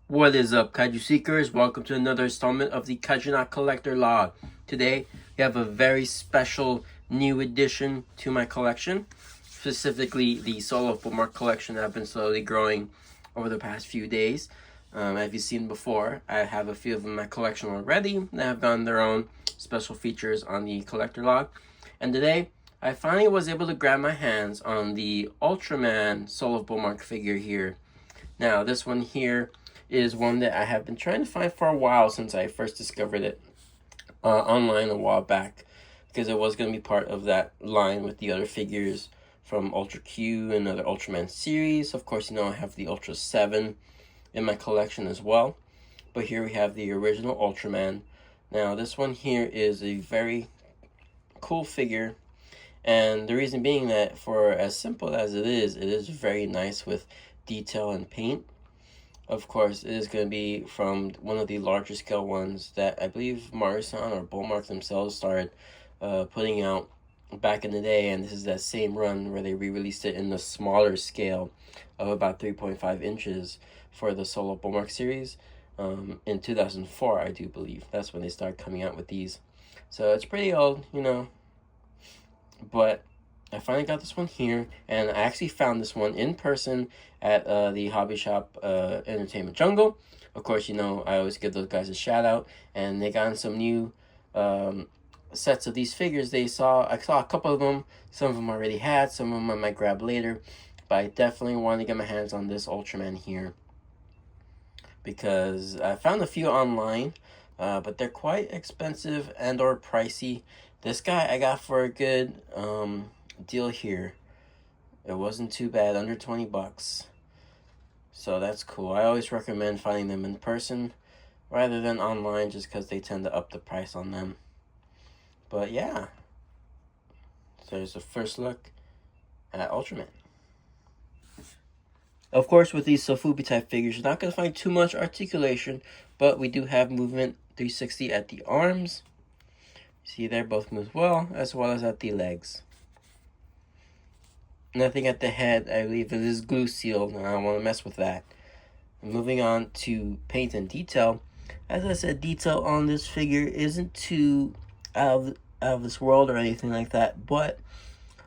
What is up, Kaiju Seekers? Welcome to another installment of the Kaijunaut Collector Log. Today, we have a very special new addition to my collection, specifically the Soul of Bullmark collection that I've been slowly growing over the past few days. As you've seen before, I have a few of them in my collection already that have gotten their own special features on the Collector Log. And today, I finally was able to grab my hands on the Ultraman Soul of Bullmark figure here. Now, this one here is one that I have been trying to find for a while since I first discovered it online a while back, because it was going to be part of that line with the other figures from Ultra Q and other Ultraman series. Of course, I have the Ultra 7 in my collection as well. But here we have the original Ultraman. Now, this one here is a very cool figure, and the reason being that for as simple as it is very nice with detail and paint. Of course, it is going to be from one of the larger scale ones that I believe Marusan or Bullmaark themselves started putting out back in the day, and this is that same run where they re-released it in the smaller scale of about 3.5 inches for the Soul of Bullmark series in 2004, I do believe. That's when they started coming out with these. So it's pretty old, but I finally got this one here, and I actually found this one in person at the hobby shop Entertainment Jungle. Of course, I always give those guys a shout out, and they got some new sets of these figures. I saw a couple of them. Some of them I already had, some of them I might grab later, but I definitely want to get my hands on this Ultraman here because I found a few online, but they're quite expensive and or pricey. This guy I got for a good deal here. It wasn't too bad, under 20 bucks. So that's cool. I always recommend finding them in person rather than online, just because they tend to up the price on them. But yeah, so there's a first look at Ultraman. Of course, with these Sofubi type figures, you're not going to find too much articulation, but we do have movement 360 at the arms. See there, both move well as at the legs. Nothing at the head. I believe it is glue sealed, and I don't want to mess with that. Moving on to paint and detail. As I said, detail on this figure isn't too out of this world or anything like that, but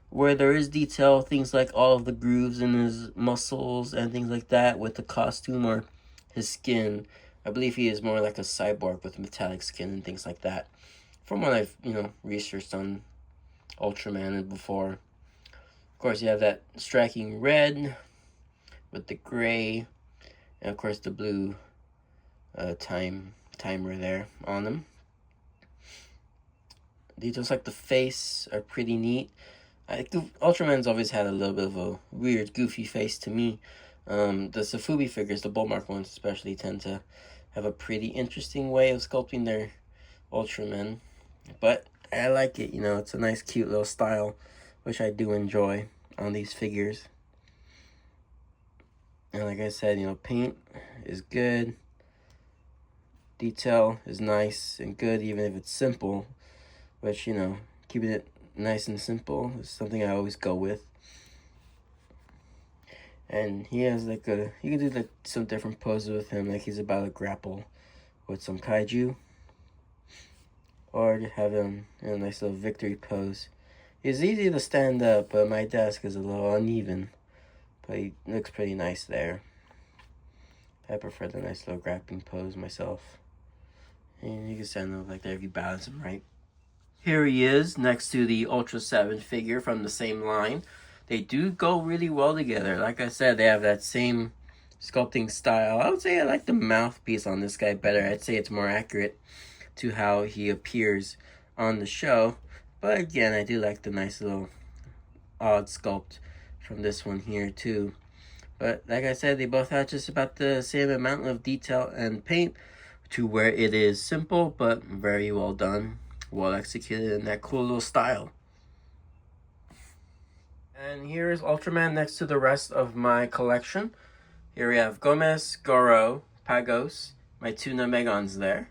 where there is detail, things like all of the grooves in his muscles and things like that with the costume or his skin. I believe he is more like a cyborg with metallic skin and things like that, from what I've researched on Ultraman before. Of course, you have that striking red with the gray, and of course the blue timer there on them. Details like the face are pretty neat. Ultraman's always had a little bit of a weird, goofy face to me. The Sofubi figures, the Bullmark ones especially, tend to have a pretty interesting way of sculpting their Ultraman. But I like it, it's a nice, cute little style, which I do enjoy on these figures. And like I said, paint is good. Detail is nice and good, even if it's simple. Which, keeping it nice and simple is something I always go with. And he has you can do some different poses with him, like he's about to grapple with some kaiju. Or have him in a nice little victory pose. He's easy to stand up, but my desk is a little uneven. But he looks pretty nice there. I prefer the nice little grappling pose myself. And you can stand up like that if you balance him right. Here he is next to the Ultra 7 figure from the same line. They do go really well together. Like I said, they have that same sculpting style. I would say I like the mouthpiece on this guy better. I'd say it's more accurate to how he appears on the show. But again, I do like the nice little odd sculpt from this one here too. But like I said, they both have just about the same amount of detail and paint, to where it is simple but very well done, well executed in that cool little style. And here is Ultraman next to the rest of my collection. Here we have Gomez, Goro, Pagos, my two Namegons there.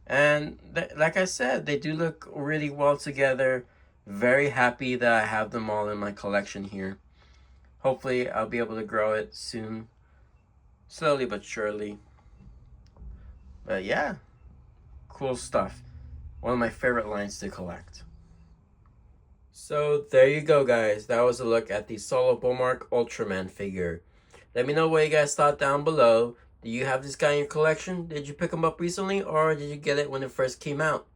And like I said, they do look really well together. Very happy that I have them all in my collection here. Hopefully, I'll be able to grow it soon. Slowly but surely. But yeah, cool stuff. One of my favorite lines to collect. So there you go, guys. That was a look at the Soul of Bullmark Ultraman figure. Let me know what you guys thought down below. Do you have this guy in your collection? Did you pick him up recently, or did you get it when it first came out?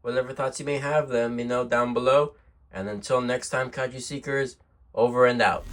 Whatever thoughts you may have, let me know down below. And until next time, Kaiju Seekers, over and out.